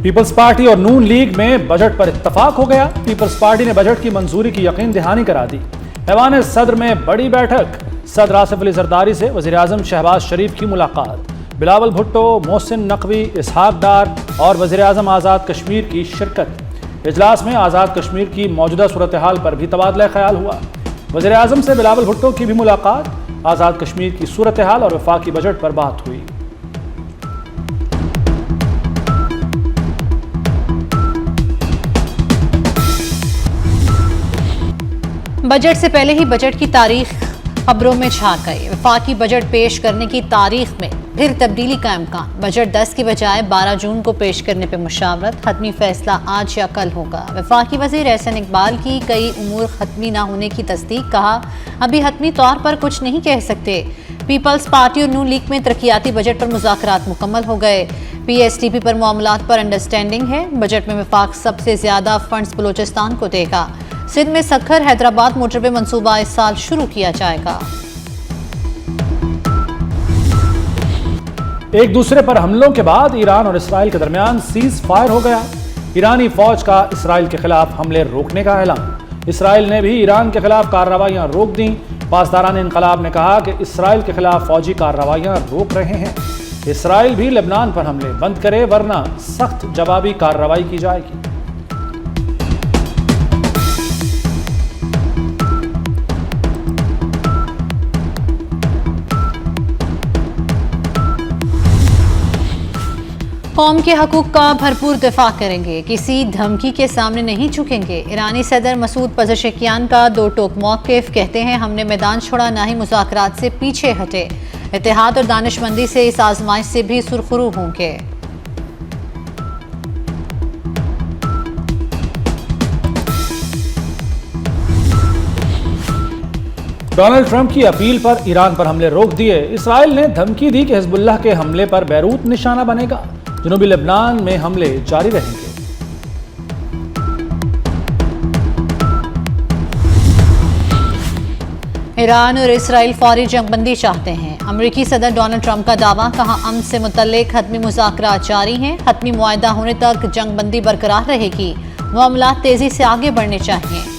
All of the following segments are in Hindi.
पीपल्स पार्टी और नून लीग में बजट पर इत्तफाक हो गया। पीपल्स पार्टी ने बजट की मंजूरी की यकीन दहानी करा दी। ऐवान सदर में बड़ी बैठक, सदर आसिफ अली जरदारी से वज़ीर-ए-आज़म शहबाज शरीफ की मुलाकात। बिलावल भुट्टो, मोहसिन नकवी, इसहाक डार और वज़ीर-ए-आज़म आज़ाद कश्मीर की शिरकत। इजलास में आज़ाद कश्मीर की मौजूदा सूरत हाल पर भी तबादला ख्याल हुआ। वज़ीर-ए-आज़म से बिलावल भुट्टो की भी मुलाकात, आज़ाद कश्मीर की सूरत हाल और वफाकी बजट पर बात हुई। बजट से पहले ही बजट की तारीख खबरों में छा गई। वफाकी बजट पेश करने की तारीख में फिर तब्दीली का इम्कान। बजट 10 की बजाय 12 जून को पेश करने पर मुशावरत। हतमी फैसला आज या कल होगा। वफाकी वज़ीर एहसन इकबाल की कई उमूर खत्मी ना होने की तस्दीक। कहा, अभी हतमी तौर पर कुछ नहीं कह सकते। पीपल्स पार्टी और नून लीग में तरक्याती बजट पर मुज़ाकरात मुकम्मल हो गए। PSTP पर मामलात पर अंडरस्टैंडिंग है। बजट में वफाक सबसे ज्यादा फंड्स बलूचिस्तान को देगा। सिंध में सखर हैदराबाद मोटरवे मंसूबा इस साल शुरू किया जाएगा। एक दूसरे पर हमलों के बाद ईरान और इसराइल के दरमियान सीज फायर हो गया। ईरानी फौज का इसराइल के खिलाफ हमले रोकने का ऐलान। इसराइल ने भी ईरान के खिलाफ कार्रवाइयां रोक दी। पासदारान इनकलाब ने कहा कि इसराइल के खिलाफ फौजी कार्रवाइयां रोक रहे हैं। इसराइल भी लेबनान पर हमले बंद करे वरना सख्त जवाबी कार्रवाई की जाएगी। कौम के हकूक का भरपूर दिफा करेंगे, किसी धमकी के सामने नहीं झुकेंगे। ईरानी सदर मसूद पज़ेशकियान का दो टोक मौक़िफ़। कहते हैं, हमने मैदान छोड़ा, ना ही मुज़ाकरात से पीछे हटे। इत्तेहाद और दानिशमंदी से इस आजमाइश से भी सुरखरू होंगे। डोनाल्ड ट्रंप की अपील पर ईरान पर हमले रोक दिए। इसराइल ने धमकी दी कि हिजबुल्लाह के हमले पर बैरूत निशाना बनेगा। जनूबी लेबनान में हमले जारी रहेंगे। ईरान और इसराइल फौरी जंगबंदी चाहते हैं। अमेरिकी सदर डोनाल्ड ट्रंप का दावा। कहा, अमन से मुतल्लिक हतमी मुज़ाकरात जारी हैं। हतमी मुआहदा होने तक जंगबंदी बरकरार रहेगी। मामलात तेजी से आगे बढ़ने चाहिए।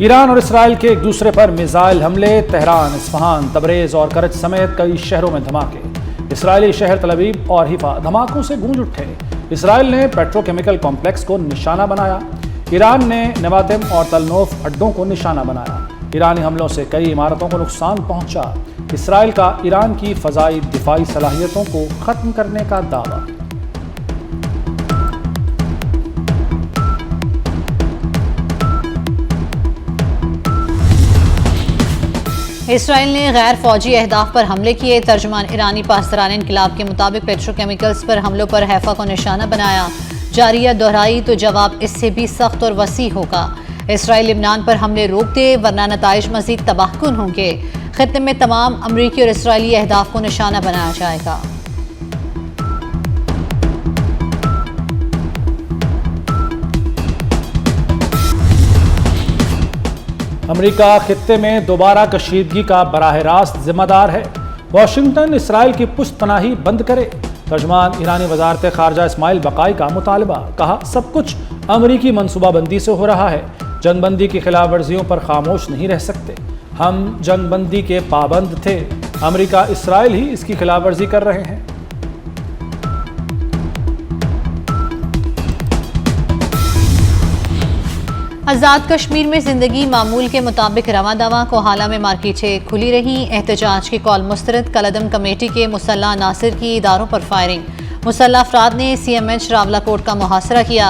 ईरान और इसराइल के एक दूसरे पर मिसाइल हमले। तेहरान, इस्फहान, तबरेज और करच समेत कई शहरों में धमाके। इसराइली शहर तल अवीव और हिफा धमाकों से गूंज उठे। इसराइल ने पेट्रोकेमिकल कॉम्प्लेक्स को निशाना बनाया। ईरान ने नवातिम और तलनोफ अड्डों को निशाना बनाया। ईरानी हमलों से कई इमारतों को नुकसान पहुंचा। इसराइल का ईरान की फ़ज़ाई दिफाई सलाहियतों को ख़त्म करने का दावा। इसराइल ने गैर फौजी अहदाफ पर हमले किए। तर्जुमान ईरानी पासदारान इनकलाब के मुताबिक पेट्रोकेमिकल्स पर हमलों पर हैफा को निशाना बनाया। जारिया दोहराई तो जवाब इससे भी सख्त और वसी होगा। इसराइल लेबनान पर हमले रोक दे वरना नताइज मजीद तबाहकुन होंगे। खित्ते में तमाम अमरीकी और इसराइली अहदाफ को निशाना बनाया जाएगा। अमेरिका खित्ते में दोबारा कशीदगी का बराह रास्त जिम्मेदार है। वाशिंगटन इसराइल की पुश्तपनाही बंद करे। तर्जुमान ईरानी वजारत खारजा इस्माइल बकाई का मुतालबा। कहा, सब कुछ अमरीकी मनसूबाबंदी से हो रहा है। जंगबंदी की खिलाफ वर्जियों पर खामोश नहीं रह सकते। हम जंगबंदी के पाबंद थे। अमरीका इसराइल ही इसकी खिलाफ वर्जी कर रहे हैं। आज़ाद कश्मीर में जिंदगी मामूल के मुताबिक रवा दवा। कोहाला में मार्केटें खुली रहीं। एहतजाज की कॉल मुस्तरद। कलदम कमेटी के मुसल्ला अनासिर की इदारों पर फायरिंग। मुसल्ला अफराद ने CMH रावलाकोट का मुहासरा किया।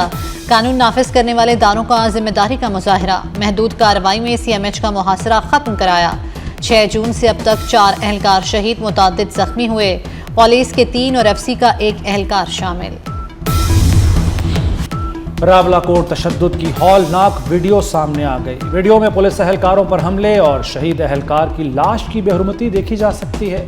कानून नाफिज करने वाले इदारों का जिम्मेदारी का मुजाहरा। महदूद कार्रवाई में CMH का मुहासरा खत्म कराया। 6 जून से अब तक 4 एहलकार शहीद, मुतअद्दिद जख्मी हुए। पुलिस के 3 और FC का 1 एहलकार शामिल। रावलाकोट तशद्दुद की हौलनाक वीडियो सामने आ गई। वीडियो में पुलिस एहलकारों पर हमले और शहीद एहलकार की लाश की बेहुरमती देखी जा सकती है।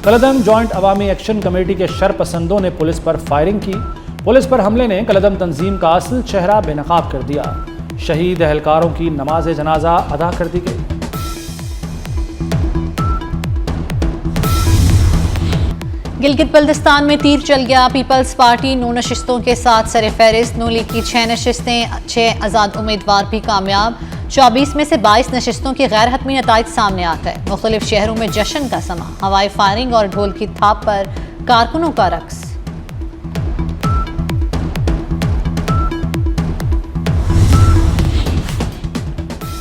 कलदम जॉइंट अवामी एक्शन कमेटी के शरपसंदों ने पुलिस पर फायरिंग की। पुलिस पर हमले ने कलदम तंजीम का असल चेहरा बेनकाब कर दिया। शहीद एहलकारों की नमाज जनाजा अदा कर दी गई। गिलगित बल्तिस्तान में तीर चल गया। पीपल्स पार्टी 9 नशिस्तों के साथ सरफहरिस्त। नून लीग की 6 नशिस्तें, 6 आज़ाद उम्मीदवार भी कामयाब। 24 में से 22 नशिस्तों के गैर हतमी नताइज सामने आ गए। मुख्तलिफ शहरों में जश्न का समा, हवाई फायरिंग और ढोल की थाप पर कारकुनों का रक्स।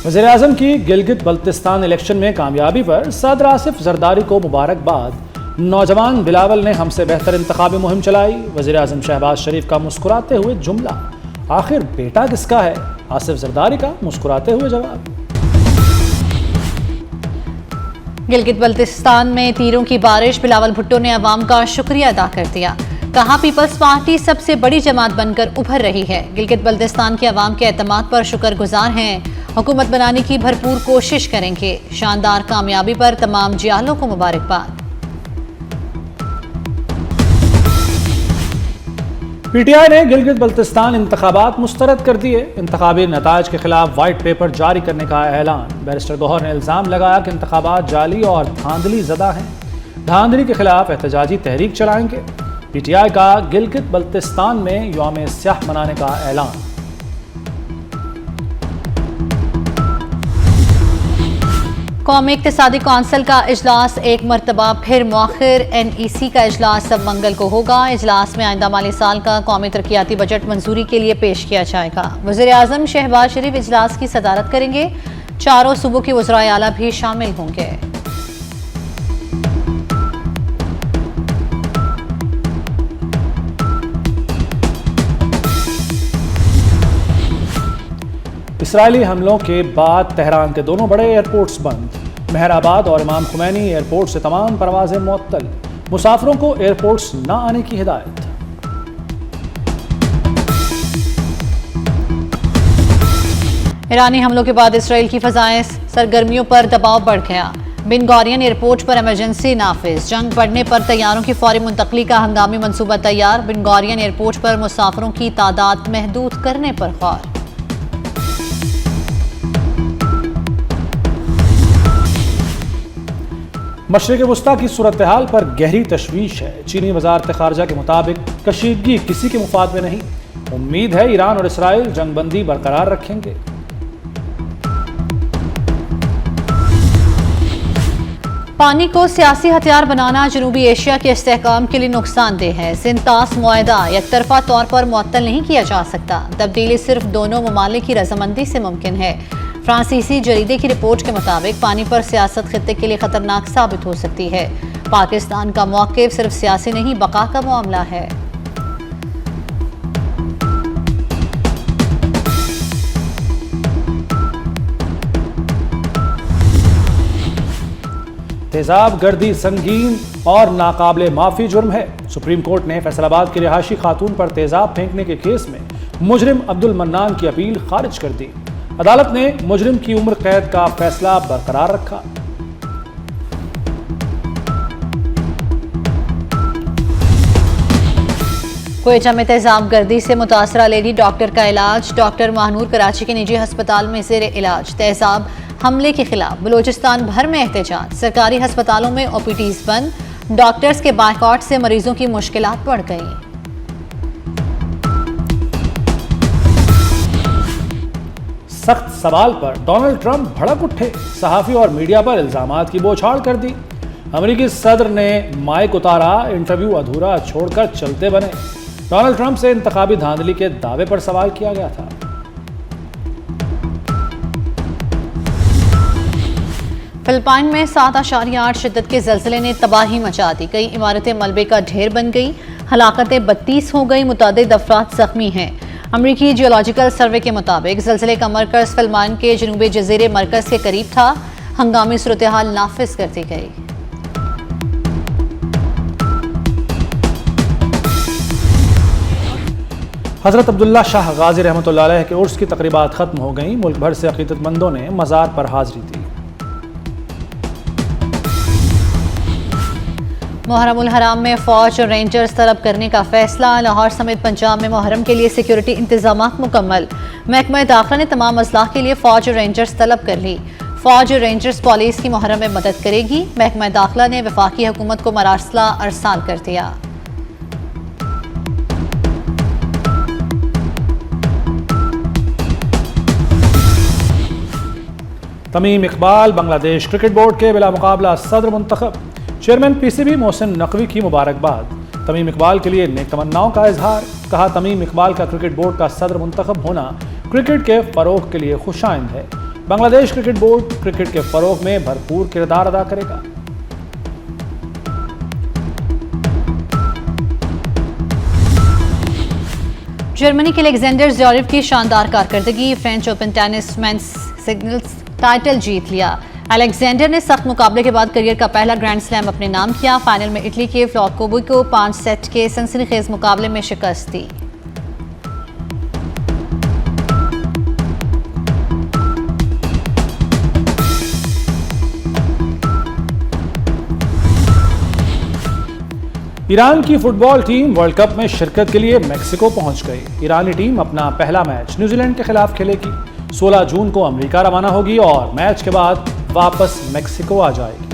वज़ीर-ए-आज़म की गिलगित बल्तिस्तान इलेक्शन में कामयाबी पर सदर आसिफ जरदारी को मुबारकबाद। नौजवान बिलावल ने हमसे बेहतर इंतखाबी मुहिम चलाई। वज़ीर-ए-आज़म शहबाज शरीफ का मुस्कुराते हुए जुमला, आखिर बेटा किसका है? आसिफ जरदारी का मुस्कुराते हुए जवाब। गिलगित बल्तिस्तान में तीरों की बारिश। बिलावल भुट्टो ने अवाम का शुक्रिया अदा कर दिया। कहा, पीपल्स पार्टी सबसे बड़ी जमात बनकर उभर रही है। गिलगित बल्तिस्तान के अवाम के एतमाद पर शुक्रगुजार हैं। हुकूमत बनाने की भरपूर कोशिश करेंगे। शानदार कामयाबी पर तमाम जियालों को मुबारकबाद। पीटीआई ने गिलगित बल्तिस्तान इंतखाबात मुस्तरद कर दिए। इंतखाबी नताइज के खिलाफ वाइट पेपर जारी करने का ऐलान। बैरिस्टर गौहर ने इल्जाम लगाया कि इंतखाबात जाली और धांधली ज़दा हैं। धांधली के खिलाफ एहतजाजी तहरीक चलाएंगे। पीटीआई का गिलगित बल्तिस्तान में यौम स्याह मनाने का ऐलान। कौमी इक्तिसादी कौंसिल का इजलास एक मरतबा फिर मौखिर। NEC का इजलास सब मंगल को होगा। इजलास में आइंदा माली साल का कौमी तरक्याती बजट मंजूरी के लिए पेश किया जाएगा। वज़ीर-ए-आज़म शहबाज शरीफ इजलास की सदारत करेंगे। चारों सूबों के वज़राए आला भी शामिल होंगे। इसराइली हमलों के बाद तेहरान के दोनों बड़े एयरपोर्ट्स बंद। मेहराबाद और इमाम खुमैनी एयरपोर्ट से तमाम परवाजें मुअत्तल। मुसाफिरों को एयरपोर्ट्स न आने की हिदायत। ईरानी हमलों के बाद इसराइल की फ़ज़ाएं सरगर्मियों पर दबाव बढ़ गया। बिन गौरियन एयरपोर्ट पर इमरजेंसी नाफिज। जंग बढ़ने पर तैयारों की फौरी मुंतकली का हंगामी मनसूबा तैयार। बिन गौरियन एयरपोर्ट पर मुसाफिरों की तादाद महदूद करने पर गौर। मशरिक़ वुस्ता की सूरत हाल पर गहरी तशवीश है। चीनी वज़ारत ख़ारजा के मुताबिक कशीदगी किसी के मुफाद में नहीं। उम्मीद है ईरान और इसराइल जंगबंदी बरकरार रखेंगे। पानी को सियासी हथियार बनाना जनूबी एशिया के इस्तेहकाम के लिए नुकसानदेह है। सिंतास मुआहदा यकतरफा तौर पर मुअत्तल नहीं किया जा सकता। तब्दीली सिर्फ दोनों ममालिक की रजामंदी से मुमकिन है। फ्रांसीसी जरीदे की रिपोर्ट के मुताबिक पानी पर सियासत खित्ते के लिए खतरनाक साबित हो सकती है। पाकिस्तान का मौक़िफ़ सिर्फ सियासी नहीं, बका का मामला है। तेजाब गर्दी संगीन और नाकाबिले माफी जुर्म है। सुप्रीम कोर्ट ने फैसलाबाद की रिहायशी खातून पर तेजाब फेंकने के केस में मुजरिम अब्दुल मन्नान की अपील खारिज कर दी। अदालत ने मुजरिम की उम्र कैद का फैसला बरकरार रखा। क्वेटा में तेजाब गर्दी से मुतासरा लेडी डॉक्टर का इलाज। डॉक्टर महानूर कराची के निजी अस्पताल में ज़ेर इलाज। तेजाब हमले के खिलाफ बलूचिस्तान भर में एहतजाज। सरकारी अस्पतालों में OPDs बंद। डॉक्टर्स के बायकॉट से मरीजों की मुश्किलात बढ़ गई। सख्त सवाल पर डोनाल्ड ट्रंप भड़क उठे। सहाफ़ी और मीडिया पर इल्जामात की बौछार कर दी। अमेरिकी सदर ने माइक उतारा, इंटरव्यू अधूरा छोड़कर चलते बने। डोनाल्ड ट्रंप से इंतखाबी धांधली के दावे पर सवाल किया गया था। फिलिपाइन में 7.8 शिद्दत के ज़लज़ले ने तबाही मचा दी। कई इमारतें मलबे का ढेर बन गई। हलाकतें 32 हो गई। मुतादिद अफराद जख्मी हैं। अमरीकी जियोलॉजिकल सर्वे के मुताबिक ज़लज़ले का मरकज़ फिलिपाइन के जनूबी जज़ीरे मरकज़ के करीब था। हंगामी सूरत हाल नाफिज कर दी गई। हज़रत अब्दुल्ला शाह गाजी रहमतुल्लाह अलैह के उर्स की तकरीबात ख़त्म हो गईं। मुल्क भर से अक़ीदतमंदों ने मज़ार पर हाज़री दी। मुहर्रम उल हराम में फ़ौज और रेंजर्स तलब करने का फैसला। लाहौर समेत पंजाब में मुहर्रम के लिए सिक्योरिटी इंतजामात मुकम्मल। महकमा दाखिला ने तमाम अजलाह के लिए फ़ौज और रेंजर्स तलब कर ली। फौज रेंजर्स पुलिस की मुहर्रम में मदद करेगी। महकमा दाखिला ने वफाकी हुकूमत को मरासला अरसाल कर दिया। तमीम इकबाल बांग्लादेश क्रिकेट बोर्ड के बिला मुकाबला सदर मुंतखब। चेयरमैन पीसीबी मोहसिन नकवी की मुबारकबाद। तमीम इकबाल के लिए नेक तमन्नाओं का इजहार। कहा, तमीम इकबाल का क्रिकेट बोर्ड का सदर मुंतखब होना क्रिकेट के फरोग के लिए खुशाइंद है। बांग्लादेश क्रिकेट बोर्ड क्रिकेट के फरोग में भरपूर किरदार अदा करेगा। जर्मनी के अलेक्जेंडर ज़्वेरेव की शानदार कारकर्दगी। French Open tennis men's singles title जीत लिया। अलेक्जेंडर ने सख्त मुकाबले के बाद करियर का पहला ग्रैंड स्लैम अपने नाम किया। फाइनल में इटली के फ्लॉकोबी को 5 सेट के सनसनीखेज मुकाबले में शिकस्त दी। ईरान की फुटबॉल टीम वर्ल्ड कप में शिरकत के लिए मेक्सिको पहुंच गई। ईरानी टीम अपना पहला मैच न्यूजीलैंड के खिलाफ खेलेगी। 16 जून को अमेरिका रवाना होगी और मैच के बाद वापस मेक्सिको आ जाएगी।